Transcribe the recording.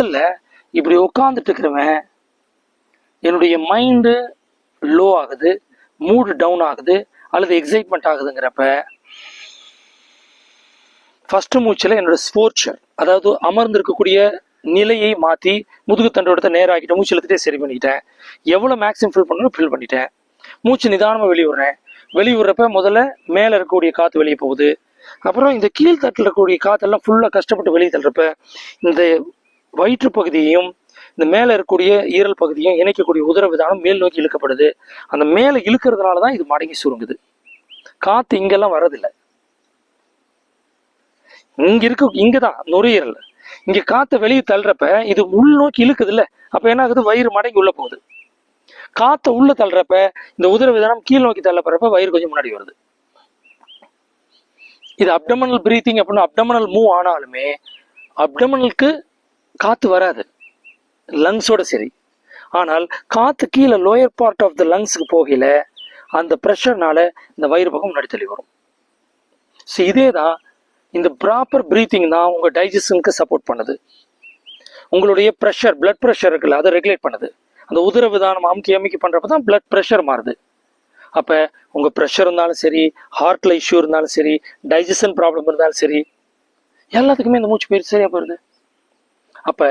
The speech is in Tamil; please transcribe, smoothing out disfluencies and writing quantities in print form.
முதல்ல இப்படி உட்காந்துட்டு இருக்கிறவன் என்னுடைய மைண்டு லோ ஆகுது, மூடு டவுன் ஆகுது அல்லது எக்ஸைட்மெண்ட் ஆகுதுங்கிறப்ப ஃபர்ஸ்ட் மூச்சில் என்னோட ஸ்போர்ச்சர், அதாவது அமர்ந்திருக்கக்கூடிய நிலையை மாற்றி முதுகு தண்டோடத்தை நேராகிட்டேன், மூச்சு இழுத்துட்டே சரி பண்ணிட்டேன். எவ்வளோ மேக்ஸிமம் ஃபில் பண்ணணும் ஃபில் பண்ணிட்டேன். மூச்சு நிதானமாக வெளிவிடுறேன். வெளிவிடுறப்ப முதல்ல மேலே இருக்கக்கூடிய காற்று வெளியே போகுது. அப்புறம் இந்த கீழ்த்தட்டில் இருக்கக்கூடிய காற்றெல்லாம் ஃபுல்லாக கஷ்டப்பட்டு வெளியே தள்ளுறப்ப இந்த வயிற்று பகுதியையும் இந்த மேலே இருக்கக்கூடிய ஈரல் பகுதியும் இணைக்கக்கூடிய உதரவிதானம் மேல் நோக்கி இழுக்கப்படுது. அந்த மேலே இழுக்கிறதுனால தான் இது மடங்கி சுருங்குது. காற்று இங்கெல்லாம் வர்றதில்லை. இங்கதான் நுரையீரல். இங்க காற்றை வெளியே தள்ளுறப்ப இது உள் நோக்கி இழுக்குது இல்ல, அப்ப என்ன ஆகுது, வயிறு மடங்கி உள்ள போகுது. காற்றை உள்ள தள்ளுறப்ப இந்த உதரவிதானம் கீழ் நோக்கி தள்ளப்படுறப்ப வயிறு கொஞ்சம் முன்னாடி வருது. இது அப்டமனல் பிரீத்திங் அப்படின்னு அப்டமனல் மூவ் ஆனாலுமே அப்டமனலுக்கு காத்து வராது, லங்ஸோட சரி. ஆனால் காத்து கீழே லோயர் பார்ட் ஆஃப் த லங்ஸுக்கு போகல, அந்த ப்ரெஷர்னால இந்த வயிறு பக்கம் முன்னாடி தள்ளி வரும். ஸோ இதே தான் இந்த ப்ராப்பர் பிரீத்திங் தான் உங்கள் டைஜஷனுக்கு சப்போர்ட் பண்ணுது. உங்களுடைய ப்ரெஷர், பிளட் ப்ரெஷர் இருக்குல்ல, அதை ரெகுலேட் பண்ணுது. அந்த உதர விதானம் அமுக்கி அமுக்கி பண்ணுறப்ப தான் பிளட் ப்ரெஷர் மாறுது. அப்போ உங்கள் ப்ரெஷர் இருந்தாலும் சரி, ஹார்ட்டில் இஷ்யூ இருந்தாலும் சரி, டைஜஷன் ப்ராப்ளம் இருந்தாலும் சரி, எல்லாத்துக்குமே இந்த மூச்சு பயிற்சி சரியாக போயிடுது. அப்போ